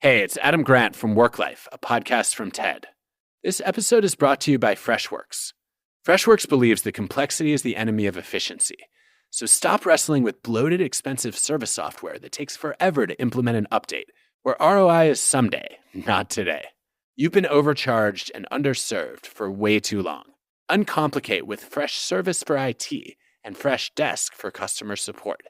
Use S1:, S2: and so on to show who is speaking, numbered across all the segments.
S1: Hey, it's Adam Grant from Work Life, a podcast from TED. This episode is brought to you by Freshworks. Freshworks believes that complexity is the enemy of efficiency. So stop wrestling with bloated, expensive service software that takes forever to implement an update, where ROI is someday, not today. You've been overcharged and underserved for way too long. Uncomplicate with Freshservice for IT and Freshdesk for customer support.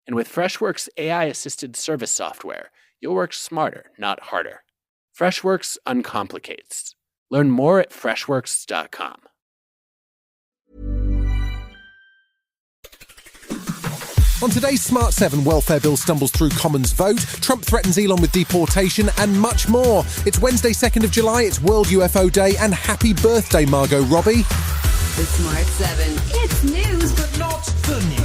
S1: And with Freshworks AI-assisted service software, you'll work smarter, not harder. Freshworks uncomplicates. Learn more at freshworks.com.
S2: On today's Smart 7, welfare bill stumbles through Commons vote, Trump threatens Elon with deportation, and much more. It's Wednesday, 2nd of July, it's World UFO Day, and happy birthday, Margot Robbie.
S3: The Smart 7. It's news, but not the news.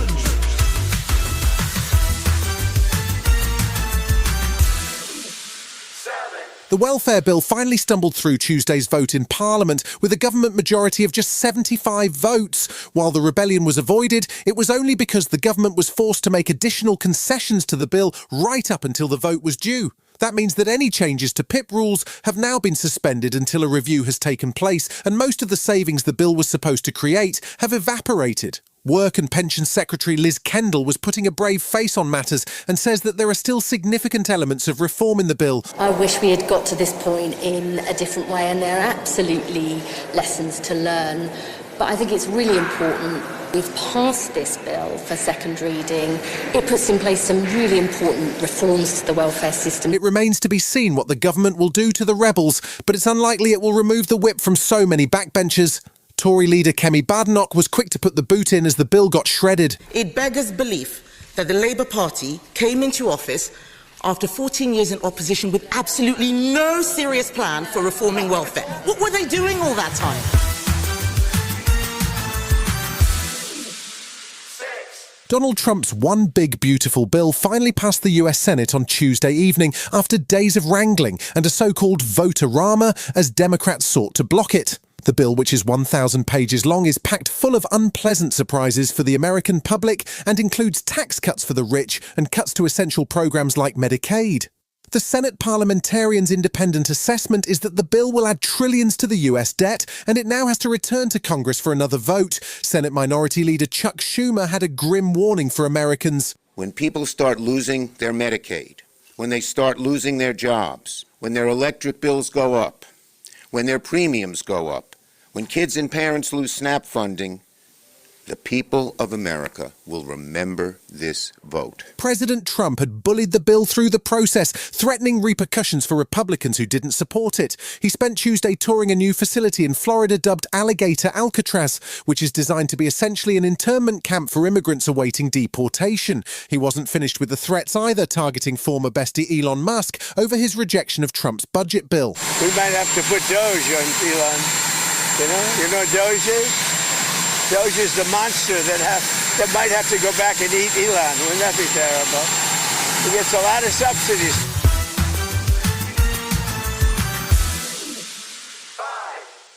S2: The welfare bill finally stumbled through Tuesday's vote in Parliament with a government majority of just 75 votes. While the rebellion was avoided, it was only because the government was forced to make additional concessions to the bill right up until the vote was due. That means that any changes to PIP rules have now been suspended until a review has taken place, and most of the savings the bill was supposed to create have evaporated. Work and Pensions Secretary Liz Kendall was putting a brave face on matters and says that there are still significant elements of reform in the bill.
S4: I wish we had got to this point in a different way, and there are absolutely lessons to learn. But I think it's really important we've passed this bill for second reading. It puts in place some really important reforms to the welfare system.
S2: It remains to be seen what the government will do to the rebels, but it's unlikely it will remove the whip from so many backbenchers. Tory leader Kemi Badenoch was quick to put the boot in as the bill got shredded.
S5: It beggars belief that the Labour Party came into office after 14 years in opposition with absolutely no serious plan for reforming welfare. What were they doing all that time?
S2: Donald Trump's one big beautiful bill finally passed the US Senate on Tuesday evening after days of wrangling and a so-called vote-a-rama as Democrats sought to block it. The bill, which is 1,000 pages long, is packed full of unpleasant surprises for the American public and includes tax cuts for the rich and cuts to essential programs like Medicaid. The Senate parliamentarians' independent assessment is that the bill will add trillions to the US debt, and it now has to return to Congress for another vote. Senate Minority Leader Chuck Schumer had a grim warning for Americans.
S6: When people start losing their Medicaid, when they start losing their jobs, when their electric bills go up, when their premiums go up, when kids and parents lose SNAP funding, the people of America will remember this vote.
S2: President Trump had bullied the bill through the process, threatening repercussions for Republicans who didn't support it. He spent Tuesday touring a new facility in Florida dubbed Alligator Alcatraz, which is designed to be essentially an internment camp for immigrants awaiting deportation. He wasn't finished with the threats either, targeting former bestie Elon Musk over his rejection of Trump's budget bill.
S7: We might have to put Doge on Elon. You know Doge is? Doge is the monster that might have to go back and eat Elon. Wouldn't that be terrible? He gets a lot of subsidies.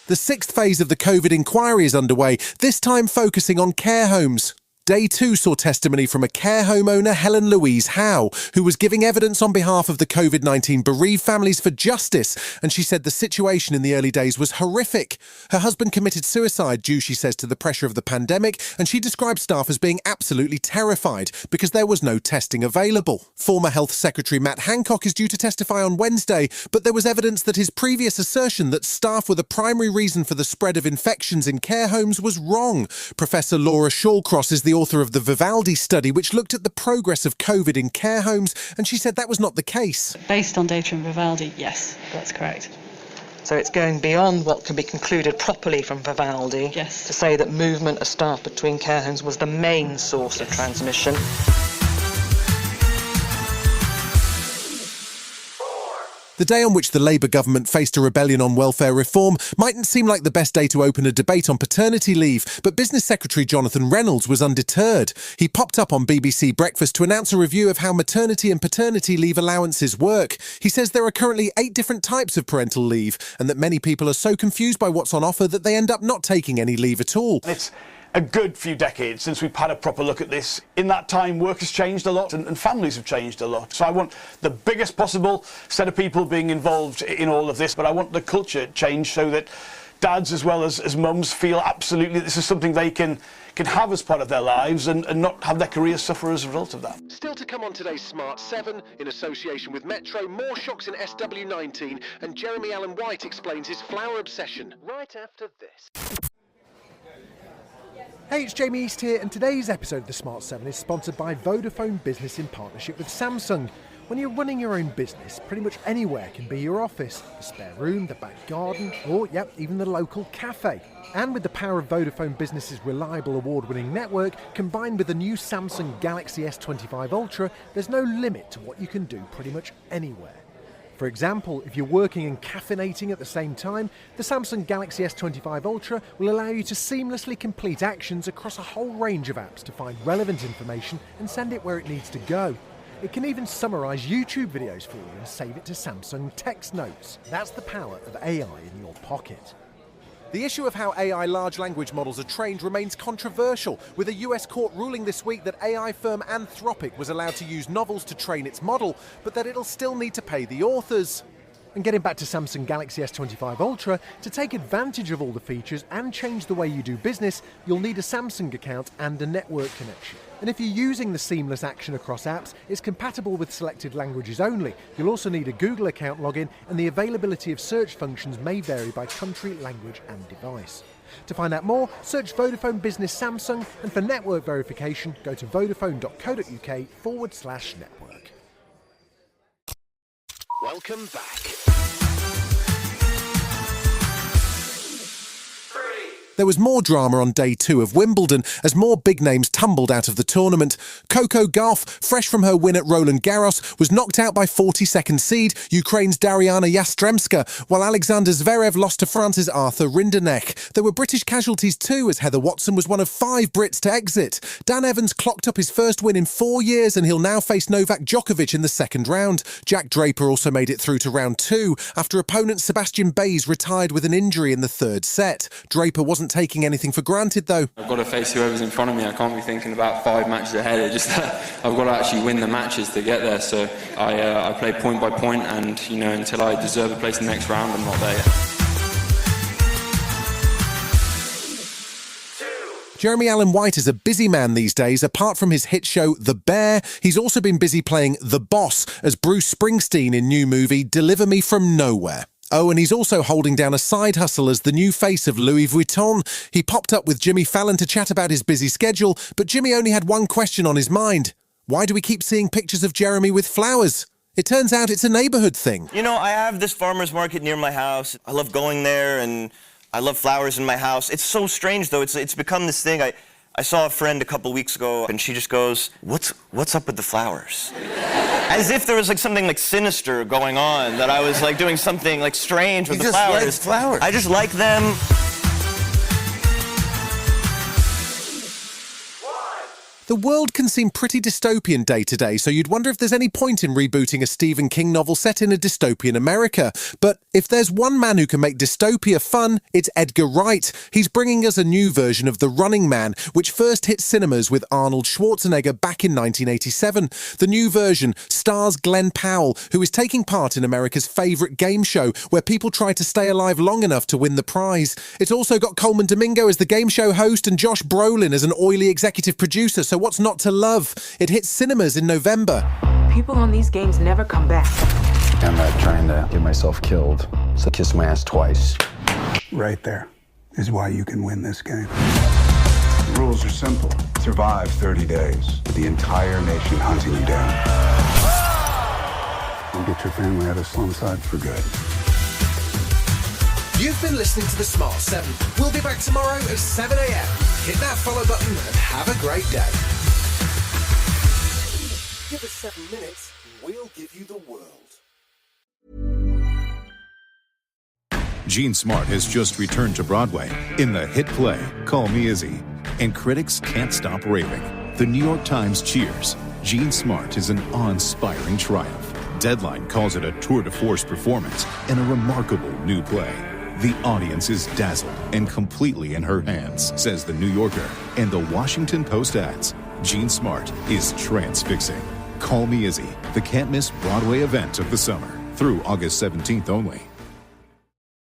S2: The sixth phase of the COVID inquiry is underway, this time focusing on care homes. Day 2 saw testimony from a care home owner, Helen Louise Howe, who was giving evidence on behalf of the COVID-19 bereaved families for justice, and she said the situation in the early days was horrific. Her husband committed suicide due, she says, to the pressure of the pandemic, and she described staff as being absolutely terrified because there was no testing available. Former Health Secretary Matt Hancock is due to testify on Wednesday, but there was evidence that his previous assertion that staff were the primary reason for the spread of infections in care homes was wrong. Professor Laura Shawcross is the author of the Vivaldi study, which looked at the progress of COVID in care homes, and she said that was not the case.
S8: Based on data from Vivaldi, yes, that's correct. So it's going beyond what can be concluded properly from Vivaldi, yes, to say that movement of staff between care homes was the main source of transmission.
S2: The day on which the Labour government faced a rebellion on welfare reform mightn't seem like the best day to open a debate on paternity leave, but Business Secretary Jonathan Reynolds was undeterred. He popped up on BBC Breakfast to announce a review of how maternity and paternity leave allowances work. He says there are currently 8 different types of parental leave, and that many people are so confused by what's on offer that they end up not taking any leave at all.
S9: It's a good few decades since we've had a proper look at this. In that time, work has changed a lot and families have changed a lot. So I want the biggest possible set of people being involved in all of this, but I want the culture change so that dads as well as mums feel absolutely this is something they can have as part of their lives and not have their careers suffer as a result of that.
S10: Still to come on today's Smart 7, in association with Metro, more shocks in SW19, and Jeremy Allen White explains his flower obsession right after this.
S2: Hey, it's Jamie East here, and today's episode of the Smart 7 is sponsored by Vodafone Business in partnership with Samsung. When you're running your own business, pretty much anywhere can be your office. The spare room, the back garden, or, even the local cafe. And with the power of Vodafone Business's reliable award-winning network, combined with the new Samsung Galaxy S25 Ultra, there's no limit to what you can do pretty much anywhere. For example, if you're working and caffeinating at the same time, the Samsung Galaxy S25 Ultra will allow you to seamlessly complete actions across a whole range of apps to find relevant information and send it where it needs to go. It can even summarise YouTube videos for you and save it to Samsung Text Notes. That's the power of AI in your pocket. The issue of how AI large language models are trained remains controversial, with a US court ruling this week that AI firm Anthropic was allowed to use novels to train its model, but that it'll still need to pay the authors. And getting back to Samsung Galaxy S25 Ultra, to take advantage of all the features and change the way you do business, you'll need a Samsung account and a network connection. And if you're using the seamless action across apps, it's compatible with selected languages only. You'll also need a Google account login, and the availability of search functions may vary by country, language and device. To find out more, search Vodafone Business Samsung, and for network verification, go to vodafone.co.uk/network.
S10: Welcome back.
S2: There was more drama on day 2 of Wimbledon as more big names tumbled out of the tournament. Coco Gauff, fresh from her win at Roland Garros, was knocked out by 42nd seed Ukraine's Dariana Yastremska, while Alexander Zverev lost to France's Arthur Rinderknech. There were British casualties too, as Heather Watson was one of 5 Brits to exit. Dan Evans clocked up his first win in 4 years, and he'll now face Novak Djokovic in the second round. Jack Draper also made it through to round 2 after opponent Sebastian Baez retired with an injury in the third set. Draper wasn't taking anything for granted though.
S11: I've got to face whoever's in front of me. I can't be thinking about 5 matches ahead. I've got to actually win the matches to get there. So I play point by point, and until I deserve a place in the next round, I'm not there yet.
S2: Jeremy Allen White is a busy man these days. Apart from his hit show The Bear, he's also been busy playing The Boss as Bruce Springsteen in new movie Deliver Me From Nowhere. Oh, and he's also holding down a side hustle as the new face of Louis Vuitton. He popped up with Jimmy Fallon to chat about his busy schedule, but Jimmy only had one question on his mind. Why do we keep seeing pictures of Jeremy with flowers? It turns out it's a neighbourhood thing.
S12: I have this farmer's market near my house. I love going there, and I love flowers in my house. It's so strange, though. It's become this thing. I saw a friend a couple weeks ago, and she just goes, what's up with the flowers? As if there was something sinister going on, that I was doing something strange with the flowers.
S6: You just like flowers.
S12: I just like them.
S2: The world can seem pretty dystopian day to day, so you'd wonder if there's any point in rebooting a Stephen King novel set in a dystopian America. But if there's one man who can make dystopia fun, it's Edgar Wright. He's bringing us a new version of The Running Man, which first hit cinemas with Arnold Schwarzenegger back in 1987. The new version stars Glenn Powell, who is taking part in America's favourite game show, where people try to stay alive long enough to win the prize. It's also got Coleman Domingo as the game show host and Josh Brolin as an oily executive producer, so what's not to love? It hits cinemas in November.
S13: People on these games never come back.
S14: I'm not trying to get myself killed, so kiss my ass twice.
S15: Right there is why you can win this game. The rules are simple. Survive 30 days with the entire nation hunting you down. And get your family out of Slumside for good.
S2: You've been listening to The Smart 7. We'll be back tomorrow at 7 a.m. Hit that follow button and have a great day. Give us 7 minutes and we'll give you the world.
S16: Gene Smart has just returned to Broadway in the hit play Call Me Izzy. And critics can't stop raving. The New York Times cheers. Gene Smart is an awe-inspiring triumph. Deadline calls it a tour de force performance and a remarkable new play. The audience is dazzled and completely in her hands, says The New Yorker. And the Washington Post adds, Jean Smart is transfixing. Call Me Izzy, the can't-miss Broadway event of the summer, through August 17th only.